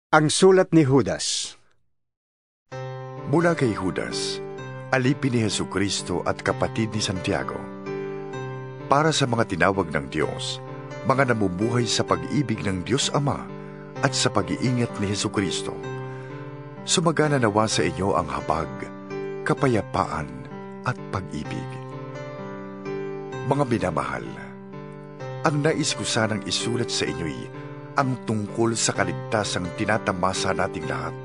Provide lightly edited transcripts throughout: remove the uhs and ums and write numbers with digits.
Ang sulat ni Judas. Mula kay Judas, alipin ni Jesucristo at kapatid ni Santiago, para sa mga tinawag ng Diyos, mga namumuhay sa pag-ibig ng Diyos Ama at sa pag-iingat ni Jesucristo. Sumagana nawa sa inyo ang habag, kapayapaan at pag-ibig. Mga minamahal, ang nais ko sanang isulat sa inyo'y ang tungkol sa kaligtasang tinatamasa nating lahat.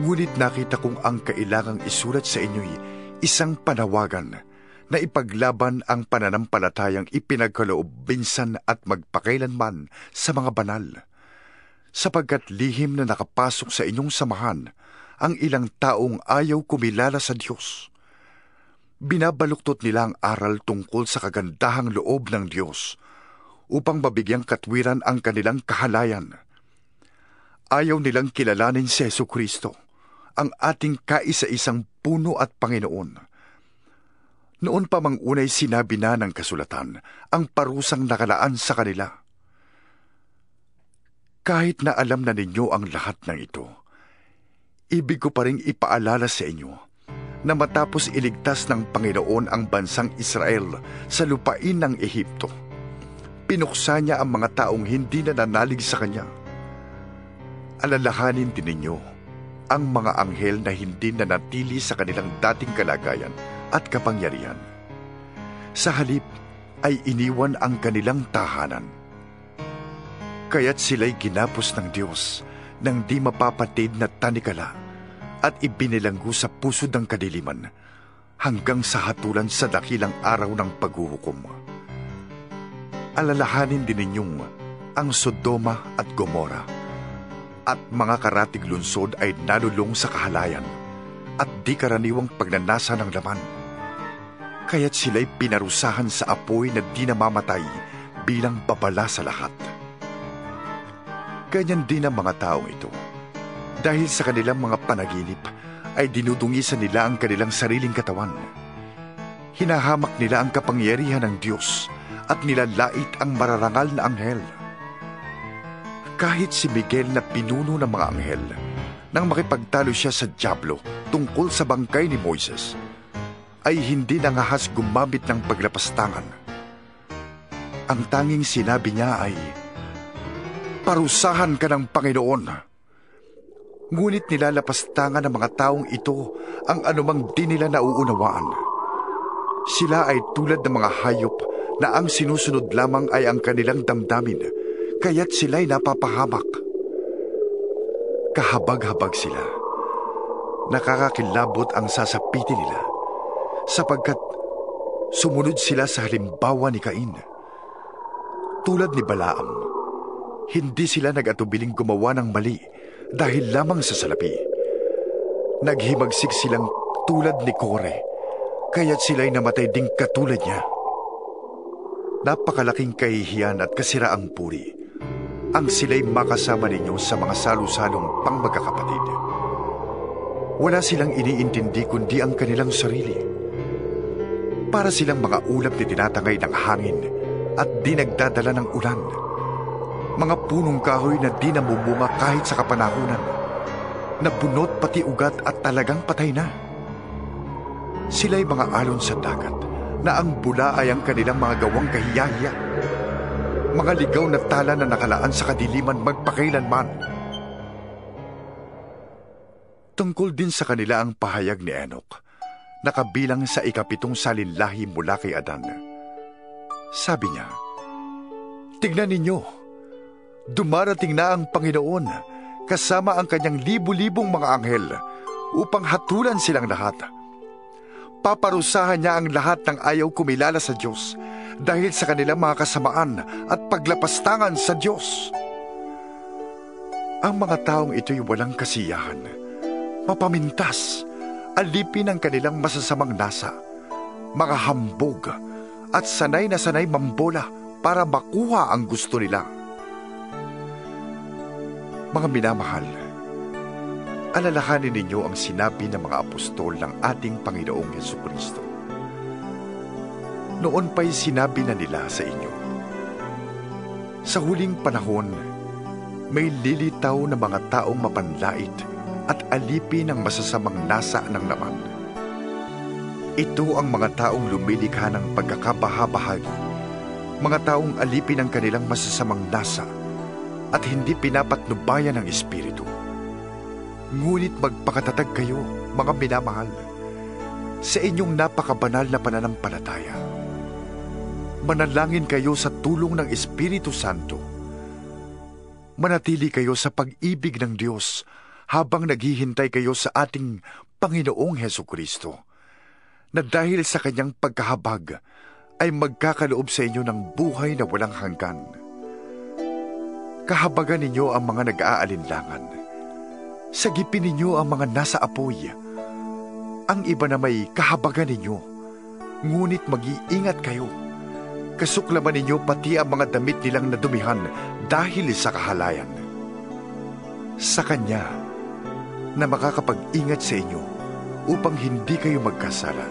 Ngunit nakita kong ang kailangang isulat sa inyo'y isang panawagan na ipaglaban ang pananampalatayang ipinagkaloob minsan at magpakailanman sa mga banal, sapagkat lihim na nakapasok sa inyong samahan ang ilang taong ayaw kumilala sa Diyos. Binabaluktot nila ang aral tungkol sa kagandahang loob ng Diyos upang mabigyang katwiran ang kanilang kahalayan. Ayaw nilang kilalanin si Jesucristo, ang ating kaisa-isang puno at Panginoon. Noon pa mang unay sinabi na ng kasulatan ang parusang nakalaan sa kanila. Kahit na alam na ninyo ang lahat ng ito, ibig ko pa ring ipaalala sa inyo na matapos iligtas ng Panginoon ang bansang Israel sa lupain ng Ehipto, pinuksa niya ang mga taong hindi nananalig sa Kanya. Alalahanin din ninyo ang mga anghel na hindi nanatili sa kanilang dating kalagayan at kapangyarihan. Sa halip ay iniwan ang kanilang tahanan. Kaya't sila'y ginapos ng Diyos ng di mapapatid na tanikala at ibinilanggo sa puso ng kadiliman hanggang sa hatulan sa dakilang araw ng paghuhukom. Alalahanin din ninyong ang Sodoma at Gomora at mga karatig lungsod ay nalulong sa kahalayan at di karaniwang pagnanasa ng laman. Kaya't sila'y pinarusahan sa apoy na di namamatay bilang babala sa lahat. Ganyan din ang mga taong ito. Dahil sa kanilang mga panaginip ay dinudungisan nila ang kanilang sariling katawan. Hinahamak nila ang kapangyarihan ng Diyos at nilalait ang mararangal na anghel. Kahit si Miguel na pinuno ng mga anghel, nang makipagtalo siya sa dyablo tungkol sa bangkay ni Moises, ay hindi nangahas gumamit ng paglapastangan. Ang tanging sinabi niya ay, "Parusahan ka ng Panginoon." Ngunit nilalapastangan ng mga taong ito ang anumang di nila nauunawaan. Sila ay tulad ng mga hayop na ang sinusunod lamang ay ang kanilang damdamin, kaya't sila'y napapahamak. Kahabag-habag sila. Nakakakilabot ang sasapitin nila, sapagkat sumunod sila sa halimbawa ni Cain. Tulad ni Balaam, hindi sila nag-atubiling gumawa ng mali dahil lamang sa salapi. Naghimagsik silang tulad ni Kore, kaya't sila'y namatay ding katulad niya. Napakalaking kahihiyan at kasiraang puri ang sila'y makasama ninyo sa mga salu-salong pangmagkakapatid. Wala silang iniintindi kundi ang kanilang sarili. Para silang mga ulap na tinatangay ng hangin at di nagdadala ng ulan. Mga punong kahoy na di namumunga kahit sa kapanahunan, nabunot pati ugat at talagang patay na. Sila'y mga alon sa dagat na ang bula ay ang kanilang mga gawang kahiyahiya. Mga ligaw na tala na nakalaan sa kadiliman magpakailanman. Tungkol din sa kanila ang pahayag ni Enoch, nakabilang sa 7 salinlahi mula kay Adan. Sabi niya, "Tignan ninyo, dumarating na ang Panginoon kasama ang kanyang libu-libong mga anghel upang hatulan silang lahat. Paparusahan niya ang lahat ng ayaw kumilala sa Diyos dahil sa kanilang mga kasamaan at paglapastangan sa Diyos." Ang mga taong ito'y walang kasiyahan, mapamintas, alipin ang kanilang masasamang nasa, mga hambog, at sanay na sanay mambola para makuha ang gusto nila. Mga minamahal, alalahanin ninyo ang sinabi ng mga apostol ng ating Panginoong Jesucristo. Noon pa'y sinabi na nila sa inyo, "Sa huling panahon, may lilitaw na mga taong mapanlait at alipin ng masasamang nasa ng laman. Ito ang mga taong lumilikha ng pagkakabahabahagi, mga taong alipin ng kanilang masasamang nasa at hindi pinapatnubayan ng Espiritu. Ngunit magpakatatag kayo, mga minamahal, sa inyong napakabanal na pananampalataya. Manalangin kayo sa tulong ng Espiritu Santo. Manatili kayo sa pag-ibig ng Diyos habang naghihintay kayo sa ating Panginoong Hesukristo, na dahil sa kanyang pagkahabag ay magkakaloob sa inyo ng buhay na walang hanggan. Kahabagan ninyo ang mga nag-aalinlangan. Sagipin ninyo ang mga nasa apoy. Ang iba na may kahabagan ninyo, ngunit mag-iingat kayo. Kasuklaman ninyo pati ang mga damit nilang nadumihan dahil sa kahalayan. Sa Kanya na makakapag-ingat sa inyo upang hindi kayo magkasala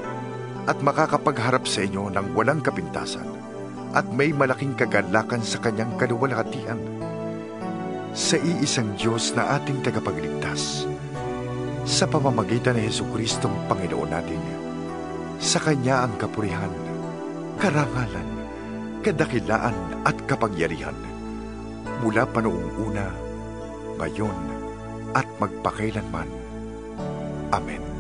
at makakapagharap sa inyo ng walang kapintasan at may malaking kagalakan sa Kanyang kaluwalhatian. Sa iisang Diyos na ating tagapagligtas, sa pamamagitan ni Jesucristong Panginoon natin, sa Kanya ang kapurihan, karangalan, kadakilaan at kapangyarihan, mula pa noong una, ngayon, at magpakailanman. Amen.